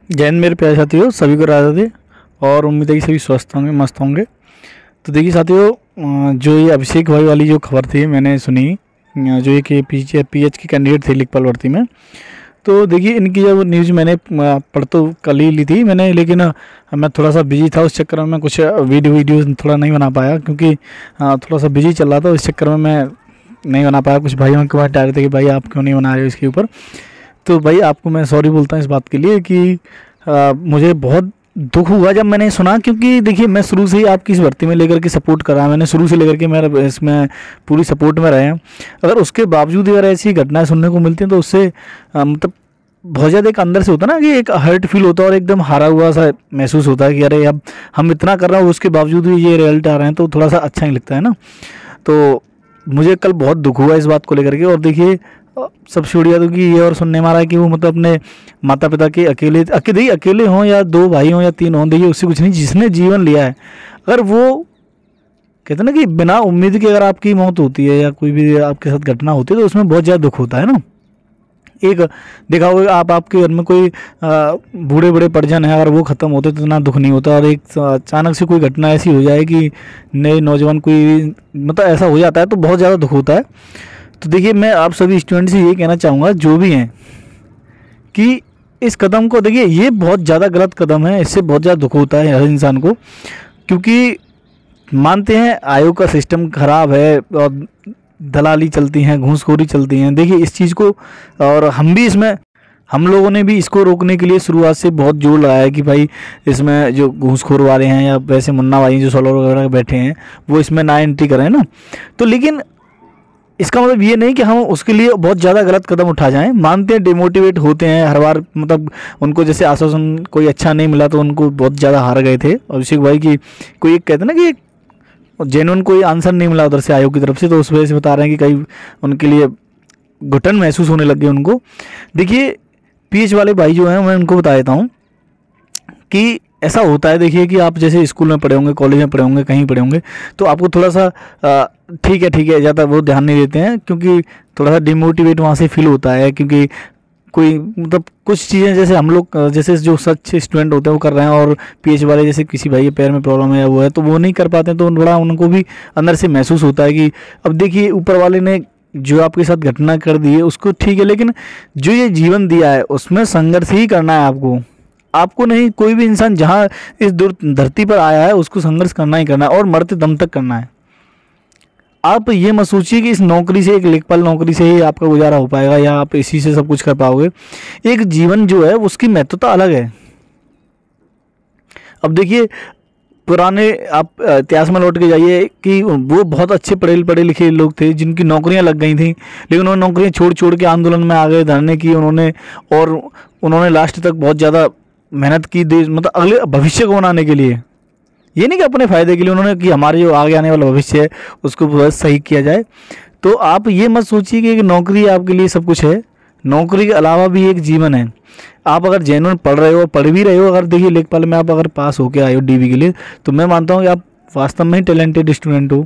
जय हिंद मेरे प्यारे साथियों, सभी को राधे राधे। और उम्मीद है कि सभी स्वस्थ होंगे, मस्त होंगे। तो देखिए साथियों, जो ये अभिषेक भाई वाली जो खबर थी मैंने सुनी, जो ये कि पीएच के कैंडिडेट थे लेखपाल भर्ती में। तो देखिए इनकी जब न्यूज़ मैंने पढ़ तो कल ही ली थी मैंने, लेकिन मैं थोड़ा सा बिजी था। उस चक्कर में मैं कुछ वीडियो थोड़ा नहीं बना पाया, क्योंकि थोड़ा सा बिजी चल रहा था। इस चक्कर में मैं नहीं बना पाया। कुछ भाइयों के पास डाल रहे थे कि भाई आप क्यों नहीं बना रहे हो इसके ऊपर। तो भाई आपको मैं सॉरी बोलता हूँ इस बात के लिए कि मुझे बहुत दुख हुआ जब मैंने सुना, क्योंकि देखिए मैं शुरू से ही आपकी इस भर्ती में लेकर के सपोर्ट कर रहा मैंने शुरू से लेकर के मेरा इसमें पूरी सपोर्ट में रहे हैं। अगर उसके बावजूद अगर ऐसी घटनाएं सुनने को मिलती हैं तो उससे मतलब बहुत ज़्यादा एक अंदर से होता है ना कि एक हर्ट फील होता है और एकदम हारा हुआ सा महसूस होता है कि अरे अब हम इतना कर रहे हैं उसके बावजूद भी ये रिजल्ट आ रहे हैं, तो थोड़ा सा अच्छा नहीं लगता है ना। तो मुझे कल बहुत दुख हुआ इस बात को लेकर के। और देखिए सबसे बढ़िया तो कि ये और सुनने में आ रहा है कि वो मतलब अपने माता पिता के अकेले हों या दो भाई हों या तीन हों, देखिए उससे कुछ नहीं। जिसने जीवन लिया है, अगर वो कहते हैं ना कि बिना उम्मीद के अगर आपकी मौत होती है या कोई भी आपके साथ घटना होती है तो उसमें बहुत ज़्यादा दुख होता है ना। एक देखा होगा आपके घर में कोई बूढ़े बड़े परिजन है, अगर वो ख़त्म होते तो इतना दुख नहीं होता। और एक अचानक से कोई घटना ऐसी हो जाए कि नए नौजवान कोई मतलब ऐसा हो जाता है तो बहुत ज़्यादा दुख होता है। तो देखिए मैं आप सभी स्टूडेंट से ये कहना चाहूँगा जो भी हैं कि इस कदम को देखिए, ये बहुत ज़्यादा गलत कदम है। इससे बहुत ज़्यादा दुख होता है हर इंसान को, क्योंकि मानते हैं आयोग का सिस्टम ख़राब है और दलाली चलती हैं, घूसखोरी चलती हैं। देखिए इस चीज़ को, और हम लोगों ने भी इसको रोकने के लिए शुरुआत से बहुत जोर लगाया है कि भाई इसमें जो घूसखोर वाले हैं या वैसे मुन्ना भाई जो सोलर वगैरह बैठे हैं वो इसमें ना एंट्री करें ना। तो लेकिन इसका मतलब ये नहीं कि हम उसके लिए बहुत ज़्यादा गलत कदम उठा जाएं। मानते हैं डिमोटिवेट होते हैं हर बार, मतलब उनको जैसे आश्वासन कोई अच्छा नहीं मिला तो उनको बहुत ज़्यादा हार गए थे अभिषेक भाई की। कोई एक कहते हैं ना कि जेन्युइन कोई आंसर नहीं मिला उधर से आयोग की तरफ से, तो उस वजह से बता रहे हैं कि कई उनके लिए घुटन महसूस होने लग गई उनको। देखिए पीएच वाले भाई जो हैं मैं उनको बता देता हूँ कि ऐसा होता है। देखिए कि आप जैसे स्कूल में पढ़े होंगे, कॉलेज में पढ़े होंगे, कहीं पढ़े होंगे, तो आपको थोड़ा सा ठीक है ज़्यादा वो ध्यान नहीं देते हैं, क्योंकि थोड़ा सा डिमोटिवेट वहाँ से फील होता है। क्योंकि कोई मतलब कुछ चीज़ें जैसे हम लोग जैसे जो सच स्टूडेंट होते हैं वो कर रहे हैं, और पीएच वाले जैसे किसी भाई के पैर में प्रॉब्लम है या वो है तो वो नहीं कर पाते हैं, तो बड़ा उनको भी अंदर से महसूस होता है कि अब देखिए ऊपर वाले ने जो आपके साथ घटना कर दी है उसको ठीक है, लेकिन जो ये जीवन दिया है उसमें संघर्ष ही करना है आपको नहीं। कोई भी इंसान जहाँ इस धरती पर आया है उसको संघर्ष करना ही करना है और मरते दम तक करना है। आप ये मत सोचिए कि इस नौकरी से, एक लेखपाल नौकरी से ही आपका गुजारा हो पाएगा या आप इसी से सब कुछ कर पाओगे। एक जीवन जो है उसकी महत्वता अलग है। अब देखिए पुराने आप इतिहास में लौट के जाइए कि वो बहुत अच्छे पढ़े लिखे लोग थे जिनकी नौकरियां लग गई थी, लेकिन उन्होंने नौकरियां छोड़ के आंदोलन में आ गए, धरने की उन्होंने लास्ट तक बहुत ज़्यादा मेहनत की देश मतलब अगले भविष्य को बनाने के लिए। ये नहीं कि अपने फ़ायदे के लिए उन्होंने कि हमारे जो आगे आने वाला भविष्य है उसको बस सही किया जाए। तो आप ये मत सोचिए कि नौकरी आपके लिए सब कुछ है। नौकरी के अलावा भी एक जीवन है। आप अगर जेन्युइन पढ़ रहे हो, पढ़ भी रहे हो, अगर देखिए लेखपाल में आप अगर पास होके आए हो डीबी के लिए, तो मैं मानता हूँ कि आप वास्तव में ही टैलेंटेड स्टूडेंट हो।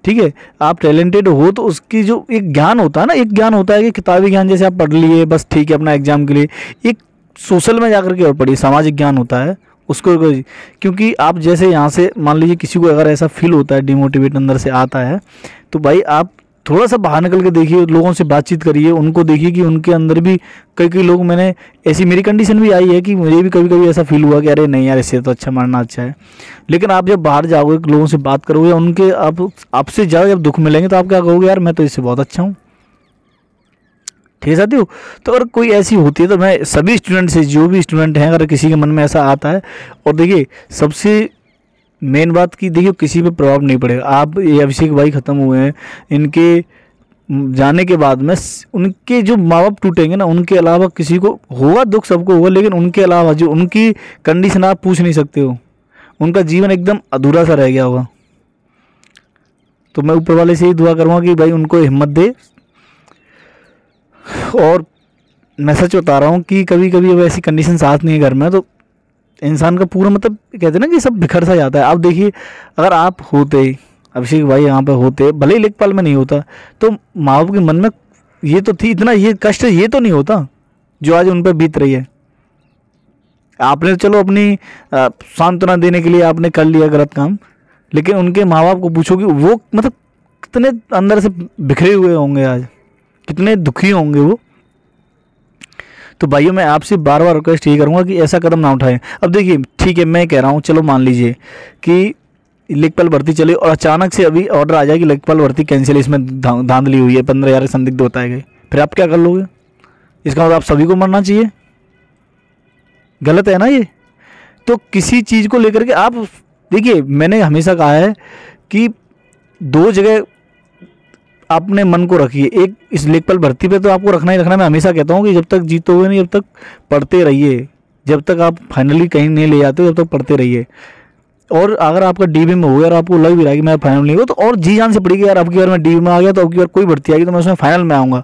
ठीक है, आप टैलेंटेड हो तो उसकी जो एक ज्ञान होता है ना, एक ज्ञान होता है कि किताबी ज्ञान जैसे आप पढ़ लिए बस ठीक है अपना एग्जाम के लिए, एक सोशल में जाकर के और पढ़िए, सामाजिक ज्ञान होता है उसको। क्योंकि आप जैसे यहाँ से मान लीजिए किसी को अगर ऐसा फील होता है, डिमोटिवेट अंदर से आता है, तो भाई आप थोड़ा सा बाहर निकल के देखिए, लोगों से बातचीत करिए, उनको देखिए कि उनके अंदर भी कई लोग, मैंने ऐसी मेरी कंडीशन भी आई है कि मुझे भी कभी ऐसा फील हुआ कि अरे नहीं यार इससे तो अच्छा मरना अच्छा है। लेकिन आप जब बाहर जाओगे, लोगों से बात करोगे, उनके आपसे ज़्यादा जब दुख मिलेंगे तो आप क्या कहोगे, यार मैं तो इससे बहुत अच्छा हूँ। ठीक है साथियों, तो अगर कोई ऐसी होती है तो मैं सभी स्टूडेंट से, जो भी स्टूडेंट हैं, अगर किसी के मन में ऐसा आता है, और देखिए सबसे मेन बात की देखिए किसी पे प्रभाव नहीं पड़ेगा। आप ये अभिषेक भाई ख़त्म हुए हैं, इनके जाने के बाद में उनके जो माँ बाप टूटेंगे ना, उनके अलावा किसी को होगा दुख, सबको होगा, लेकिन उनके अलावा जो उनकी कंडीशन आप पूछ नहीं सकते हो, उनका जीवन एकदम अधूरा सा रह गया होगा। तो मैं ऊपर वाले से ही दुआ करूँगा कि भाई उनको हिम्मत दे। और मैं सच बता रहा हूँ कि कभी अब ऐसी कंडीशन साथ नहीं है घर में, तो इंसान का पूरा मतलब कहते हैं ना कि सब बिखर सा जाता है। आप देखिए अगर आप होते, अभिषेक भाई यहाँ पे होते, भले ही लेखपाल में नहीं होता, तो माँ बाप के मन में ये तो थी, इतना ये कष्ट ये तो नहीं होता जो आज उन पर बीत रही है। आपने चलो अपनी सांत्वना देने के लिए आपने कर लिया गलत काम, लेकिन उनके माँ बाप को पूछो कि वो मतलब कितने अंदर से बिखरे हुए होंगे, आज कितने दुखी होंगे वो। तो भाइयों मैं आपसे बार बार रिक्वेस्ट यही करूँगा कि ऐसा कदम ना उठाएं। अब देखिए ठीक है, मैं कह रहा हूँ चलो मान लीजिए कि लेखपाल भर्ती चले और अचानक से अभी ऑर्डर आ जाए कि लेखपाल भर्ती कैंसिल, इसमें धांधली हुई है, 15,000 संदिग्ध बताए गए, फिर आप क्या कर लोगे? इसका मतलब आप सभी को मरना चाहिए? गलत है ना ये। तो किसी चीज़ को लेकर के आप देखिए, मैंने हमेशा कहा है कि 2 जगह आपने मन को रखिए। एक इस लेखपाल भर्ती पे तो आपको रखना ही रखना। मैं हमेशा कहता हूँ कि जब तक जीतोगे नहीं, जब तक पढ़ते रहिए, जब तक आप फाइनली कहीं नहीं ले जाते जब तक पढ़ते रहिए। और अगर आपका डीबी में हो गया और आपको लग भी रहा है कि मैं फाइनल नहीं हुआ, तो और जी जान से पड़ेगी यार, अब की बार मैं डीबी में आ गया तो अब की बार कोई भर्ती आएगी तो मैं उसमें फाइनल में आऊँगा,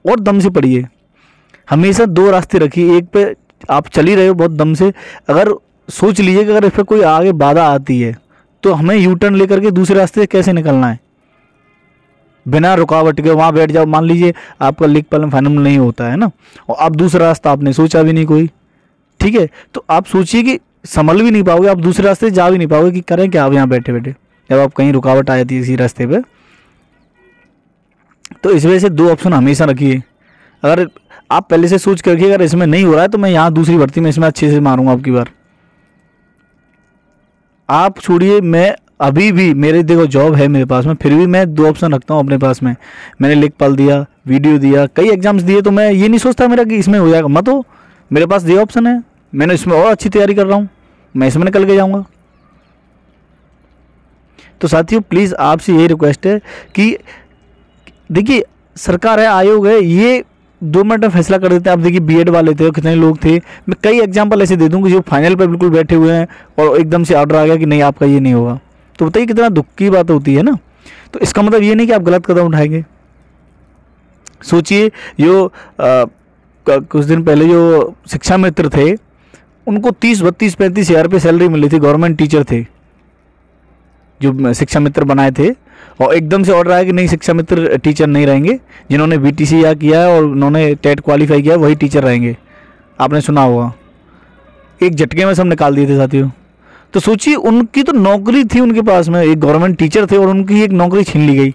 और दम से पढ़िए। हमेशा 2 रास्ते रखिए, एक पे आप चल ही रहे हो बहुत दम से, अगर सोच लीजिए कि अगर इस पर कोई आगे बाधा आती है तो हमें यू टर्न लेकर के दूसरे रास्ते से कैसे निकलना है, बिना रुकावट के वहाँ बैठ जाओ। मान लीजिए आपका लेखपाल फाइनल नहीं होता है ना, और आप दूसरा रास्ता आपने सोचा भी नहीं कोई, ठीक है, तो आप सोचिए कि संभल भी नहीं पाओगे, आप दूसरे रास्ते जा भी नहीं पाओगे कि करें क्या आप यहाँ बैठे बैठे, जब आप कहीं रुकावट आ जाती है इसी रास्ते पे। तो इस वजह से 2 ऑप्शन हमेशा रखिए। अगर आप पहले से सोच कर रखिए अगर इसमें नहीं हो रहा है तो मैं यहाँ दूसरी भर्ती में इसमें अच्छे से मारूंगा अब की बार। आप छोड़िए, मैं अभी भी मेरे देखो जॉब है मेरे पास में, फिर भी मैं 2 ऑप्शन रखता हूँ अपने पास में। मैंने लेखपाल दिया, वीडियो दिया, कई एग्जाम्स दिए, तो मैं ये नहीं सोचता मेरा कि इसमें हो जाएगा, मत हो, मेरे पास ये ऑप्शन है, मैंने इसमें और अच्छी तैयारी कर रहा हूँ, मैं इसमें निकल के जाऊँगा। तो साथियों प्लीज़ आपसे यही रिक्वेस्ट है कि देखिए सरकार है, आयोग है, ये 2 मिनट में फैसला कर देते हैं। आप देखिए बीएड वाले थे, कितने लोग थे, मैं कई एग्जाम्पल ऐसे दे दूँगी जो फाइनल पर बिल्कुल बैठे हुए हैं और एकदम से ऑर्डर आ गया कि नहीं आपका ये नहीं होगा। तो बताइए कितना दुख की बात होती है ना। तो इसका मतलब ये नहीं कि आप गलत कदम उठाएंगे। सोचिए जो कुछ दिन पहले जो शिक्षा मित्र थे उनको 30, 32, 35 हज़ार रुपये सैलरी मिली थी, गवर्नमेंट टीचर थे जो शिक्षा मित्र बनाए थे, और एकदम से ऑर्डर आया कि नहीं शिक्षा मित्र टीचर नहीं रहेंगे, जिन्होंने बीटीसी या किया है और उन्होंने टेट क्वालिफाई किया वही टीचर रहेंगे। आपने सुना होगा, एक झटके में सब निकाल दिए थे साथियों। तो सोचिए उनकी तो नौकरी थी उनके पास में, एक गवर्नमेंट टीचर थे और उनकी एक नौकरी छीन ली गई,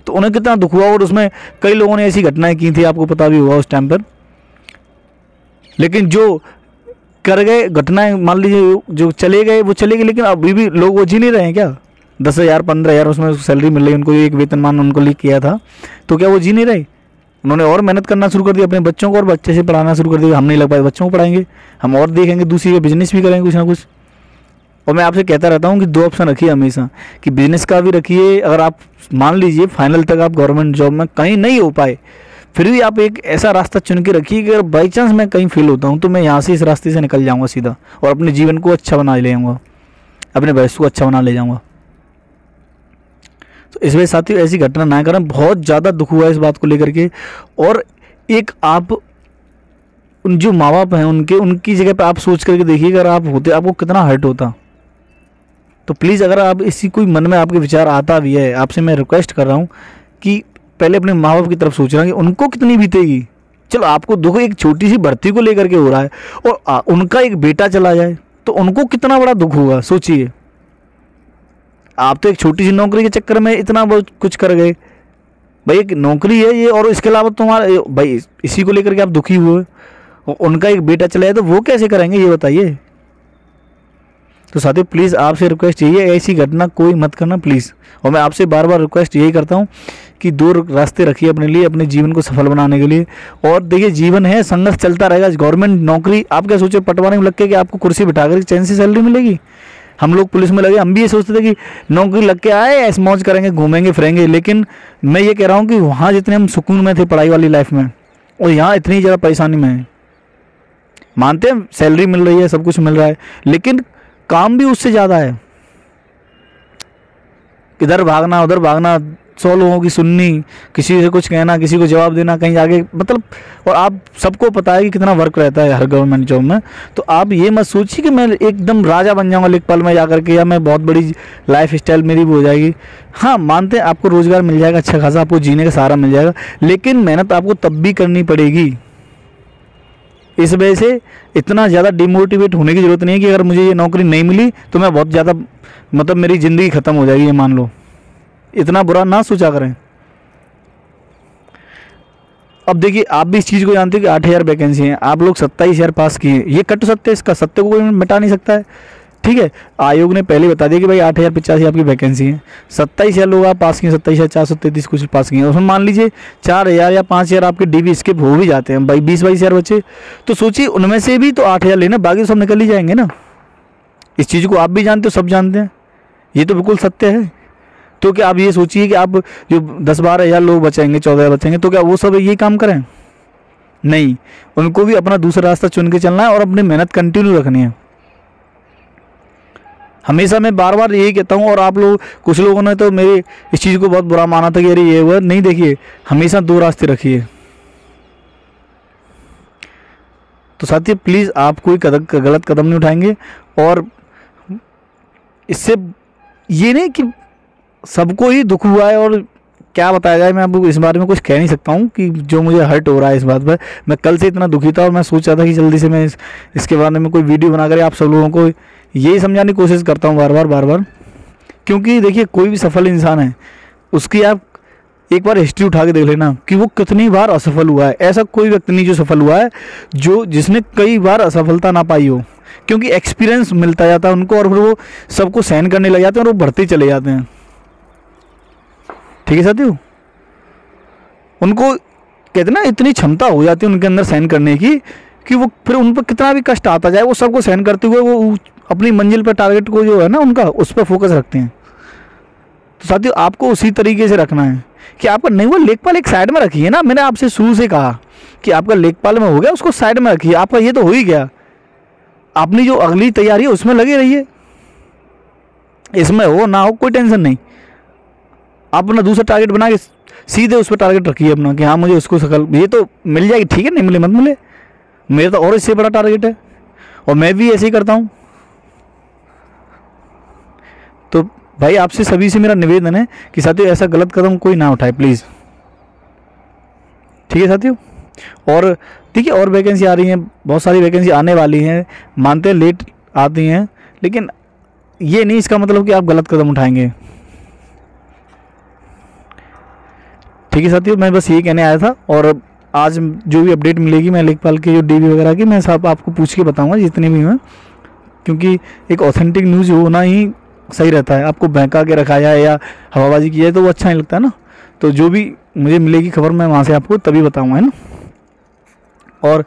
तो उन्हें कितना दुख हुआ। और उसमें कई लोगों ने ऐसी घटनाएं की थी, आपको पता भी हुआ उस टाइम पर। लेकिन जो कर गए घटनाएं, मान लीजिए जो चले गए वो चले गए, लेकिन अभी भी लोग वो जी नहीं रहे हैं क्या? 10,000 15,000 उसमें सैलरी मिल रही, उनको एक वेतनमान उनको लिख किया था, तो क्या वो जी नहीं रहे? उन्होंने और मेहनत करना शुरू कर दिया अपने बच्चों को, और बच्चे से पढ़ाना शुरू कर दिया। हम नहीं लग पाए, बच्चों को पढ़ाएंगे हम, और देखेंगे दूसरी का बिजनेस भी करेंगे कुछ ना कुछ। और मैं आपसे कहता रहता हूँ कि 2 ऑप्शन रखिए हमेशा, कि बिजनेस का भी रखिए। अगर आप मान लीजिए फाइनल तक आप गवर्नमेंट जॉब में कहीं नहीं हो पाए, फिर भी आप एक ऐसा रास्ता चुन के रखिए कि अगर बाई चांस मैं कहीं फेल होता हूँ तो मैं यहाँ से इस रास्ते से निकल जाऊँगा सीधा, और अपने जीवन को अच्छा बना ले जाऊँगा, अपने भविष्य को अच्छा बना ले जाऊँगा। तो इस वजह साथियों ऐसी घटना ना करें। बहुत ज़्यादा दुख हुआ इस बात को लेकर के। और एक आप उन जो माँ बाप हैं उनकी जगह पे आप सोच करके देखिए, अगर आप होते आपको कितना हर्ट होता। तो प्लीज़ अगर आप इसी कोई मन में आपके विचार आता भी है, आपसे मैं रिक्वेस्ट कर रहा हूँ कि पहले अपने माँ बाप की तरफ सोचना कि उनको कितनी बीतेगी। चलो आपको दुख एक छोटी सी भर्ती को लेकर के हो रहा है, और उनका एक बेटा चला जाए तो उनको कितना बड़ा दुख होगा, सोचिए। आप तो एक छोटी सी नौकरी के चक्कर में इतना बहुत कुछ कर गए। भाई एक नौकरी है ये, और इसके अलावा तुम्हारा भाई इसी को लेकर के आप दुखी हुए, उनका एक बेटा चला जाए तो वो कैसे करेंगे ये बताइए। तो साथियों प्लीज़ आपसे रिक्वेस्ट यही है, ऐसी घटना कोई मत करना प्लीज़। और मैं आपसे बार बार रिक्वेस्ट यही करता हूँ कि 2 रास्ते रखिए अपने लिए, अपने जीवन को सफल बनाने के लिए। और देखिए जीवन है, संघर्ष चलता रहेगा। गवर्नमेंट नौकरी आप क्या सोचे पटवारी में लग के कि आपको कुर्सी बिठा कर चैन से सैलरी मिलेगी। हम लोग पुलिस में लगे, हम भी ये सोचते थे कि नौकरी लग के आए ऐसे मौज करेंगे, घूमेंगे फिरेंगे। लेकिन मैं ये कह रहा हूँ कि वहाँ जितने हम सुकून में थे पढ़ाई वाली लाइफ में, और यहाँ इतनी ज़्यादा परेशानी में है। मानते हैं सैलरी मिल रही है, सब कुछ मिल रहा है, लेकिन काम भी उससे ज़्यादा है। इधर भागना उधर भागना, 100 लोगों की सुननी, किसी से कुछ कहना, किसी को जवाब देना, कहीं आगे मतलब। और आप सबको पता है कि कितना वर्क रहता है हर गवर्नमेंट जॉब में। तो आप ये मत सोचिए कि मैं एकदम राजा बन जाऊंगा लेखपाल में जाकर के, या मैं बहुत बड़ी लाइफ स्टाइल मेरी भी हो जाएगी। हाँ मानते हैं आपको रोज़गार मिल जाएगा अच्छा खासा, आपको जीने का सहारा मिल जाएगा, लेकिन मेहनत आपको तब भी करनी पड़ेगी। इस वजह से इतना ज़्यादा डिमोटिवेट होने की ज़रूरत नहीं है कि अगर मुझे ये नौकरी नहीं मिली तो मैं बहुत ज़्यादा मतलब मेरी ज़िंदगी ख़त्म हो जाएगी, ये मान लो। इतना बुरा ना सोचा करें। अब देखिए, आप भी इस चीज़ को जानते हैं कि 8,000 वैकेंसी हैं, आप लोग 27,000 पास किए, ये कट सत्य है, इसका सत्य को कोई मिटा नहीं सकता है। ठीक है, आयोग ने पहले बता दिया कि भाई 8,085 आपकी वैकेंसी है, 27,000 लोग आप पास किए, 27,433 कुछ पास किए, उसमें मान लीजिए 4,000 या 5,000 आपके डीबी स्किप हो भी जाते हैं, भाई 20-22,000 बच्चे, तो सोचिए उनमें से भी तो 8,000 लेना, बाकी तो सब निकल ही जाएंगे ना। इस चीज़ को आप भी जानते हो, सब जानते हैं, ये तो बिल्कुल सत्य है। तो क्या आप ये सोचिए कि आप जो 10-12,000 लोग बचेंगे, 14,000 बचेंगे, तो क्या वो सब यही काम करें? नहीं, उनको भी अपना दूसरा रास्ता चुन के चलना है और अपनी मेहनत कंटिन्यू रखनी है। हमेशा मैं बार बार यही कहता हूँ, और आप लोग कुछ लोगों ने तो मेरे इस चीज़ को बहुत बुरा माना था कि अरे ये वो नहीं। देखिए, हमेशा 2 रास्ते रखिए। तो साथियों प्लीज़ आप कोई गलत कदम नहीं उठाएंगे, और इससे ये नहीं कि सबको ही दुख हुआ है, और क्या बताया जाए, मैं आपको इस बारे में कुछ कह नहीं सकता हूँ कि जो मुझे हर्ट हो रहा है इस बात पर। मैं कल से इतना दुखी था और मैं सोच रहा था कि जल्दी से मैं इसके बारे में कोई वीडियो बना कर आप सब लोगों को यही समझाने की कोशिश करता हूँ बार बार, क्योंकि देखिए कोई भी सफल इंसान है, उसकी आप एक बार हिस्ट्री उठा के देख लेना कि वो कितनी बार असफल हुआ है। ऐसा कोई व्यक्ति नहीं जो सफल हुआ है जिसने कई बार असफलता ना पाई हो, क्योंकि एक्सपीरियंस मिलता जाता है उनको, और फिर वो सबको सहन करने लग जाते हैं और वो बढ़ते चले जाते हैं। ठीक है साथियों, उनको कहते ना इतनी क्षमता हो जाती है उनके अंदर सहन करने की कि वो फिर उन पर कितना भी कष्ट आता जाए वो सबको सहन करते हुए वो अपनी मंजिल पर, टारगेट को जो है ना उनका, उस पर फोकस रखते हैं। तो साथियों आपको उसी तरीके से रखना है कि आपका नहीं, वो लेखपाल एक साइड में रखिए ना। मैंने आपसे शुरू से कहा कि आपका लेखपाल में हो गया, उसको साइड में रखिए, आपका ये तो हो ही गया। अपनी जो अगली तैयारी है उसमें लगे रहिए, इसमें हो ना हो कोई टेंशन नहीं। आप अपना दूसरा टारगेट बना के सीधे उस पर टारगेट रखिए अपना कि हाँ मुझे उसको सकल ये तो मिल जाएगी, ठीक है, नहीं मिले मत मिले, मेरा तो और इससे बड़ा टारगेट है, और मैं भी ऐसे ही करता हूँ। तो भाई आपसे सभी से मेरा निवेदन है कि साथियों ऐसा गलत कदम कोई ना उठाए प्लीज़। ठीक है साथियों, और देखिए और वैकेंसी आ रही हैं, बहुत सारी वैकेंसी आने वाली हैं, मानते हैं लेट आती हैं, लेकिन ये नहीं इसका मतलब कि आप गलत कदम उठाएंगे। ठीक है साथियों, मैं बस यही कहने आया था, और आज जो भी अपडेट मिलेगी मैं लेखपाल के जो डीबी वगैरह की मैं सब आपको पूछ के बताऊंगा जितने भी हैं, क्योंकि एक ऑथेंटिक न्यूज़ होना ही सही रहता है। आपको बहका के रखा जाए या हवाबाजी की जाए तो वो अच्छा नहीं लगता है ना। तो जो भी मुझे मिलेगी खबर मैं वहाँ से आपको तभी बताऊँगा, है ना। और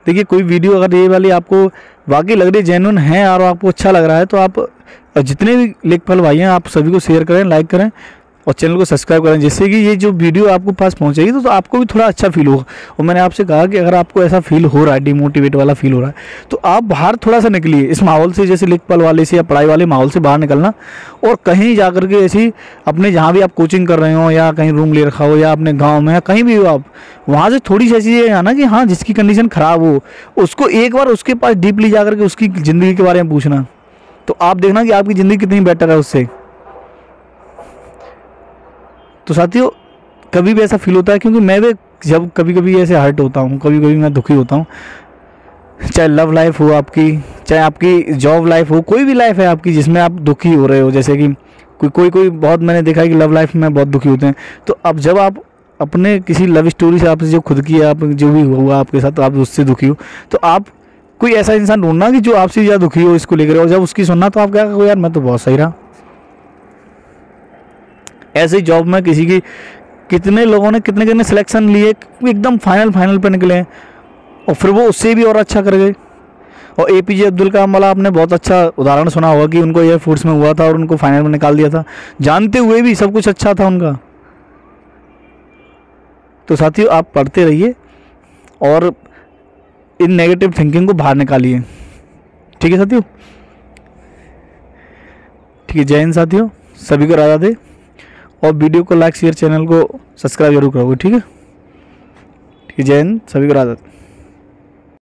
देखिए कोई वीडियो अगर ये वाली आपको वाकई लग रही है, जेन्युइन है और आपको अच्छा लग रहा है, तो आप जितने भी लेखपाल भाई हैं आप सभी को शेयर करें, लाइक करें और चैनल को सब्सक्राइब करें, जिससे कि ये जो वीडियो आपको पास पहुंचेगी तो आपको भी थोड़ा अच्छा फील होगा। और मैंने आपसे कहा कि अगर आपको ऐसा फील हो रहा है, डिमोटिवेट वाला फील हो रहा है, तो आप बाहर थोड़ा सा निकलिए इस माहौल से, जैसे लेखपाल वाले से या पढ़ाई वाले माहौल से बाहर निकलना, और कहीं जा कर के ऐसी अपने जहाँ भी आप कोचिंग कर रहे हो या कहीं रूम ले रखा हो या अपने गाँव में या कहीं भी हो, आप वहाँ से थोड़ी सी ऐसी है ना कि हाँ जिसकी कंडीशन ख़राब हो उसको एक बार उसके पास डीपली जा कर के उसकी ज़िंदगी के बारे में पूछना, तो आप देखना कि आपकी ज़िंदगी कितनी बेटर है उससे। तो साथियों कभी भी ऐसा फील होता है, क्योंकि मैं भी जब कभी कभी ऐसे हर्ट होता हूँ, कभी कभी मैं दुखी होता हूँ, चाहे लव लाइफ हो आपकी, चाहे आपकी जॉब लाइफ हो, कोई भी लाइफ है आपकी जिसमें आप दुखी हो रहे हो, जैसे कि कोई बहुत मैंने देखा है कि लव लाइफ में बहुत दुखी होते हैं। तो अब जब आप अपने किसी लव स्टोरी से आपसे जो खुद की आप जो भी हुआ आपके साथ, तो आप उससे दुखी हो, तो आप कोई ऐसा इंसान ढूंढना कि जो आपसे ज़्यादा दुखी हो इसको लेकर, और जब उसकी सुनना तो आप क्या कहो, यार मैं तो बहुत सही रहा। ऐसे ही जॉब में किसी की कितने लोगों ने कितने सिलेक्शन लिए, एकदम फाइनल पे निकले और फिर वो उससे भी और अच्छा कर गए। और APJ अब्दुल कलाम वाला आपने बहुत अच्छा उदाहरण सुना होगा कि उनको एयरफोर्स में हुआ था और उनको फाइनल में निकाल दिया था, जानते हुए भी सब कुछ अच्छा था उनका। तो साथियों आप पढ़ते रहिए और इन नेगेटिव थिंकिंग को बाहर निकालिए। ठीक है साथियों, ठीक है, जय हिंद साथियों, सभी को राधा दे, और वीडियो को लाइक शेयर, चैनल को सब्सक्राइब जरूर करोगे। ठीक है, जय हिंद, सभी को राधा दे।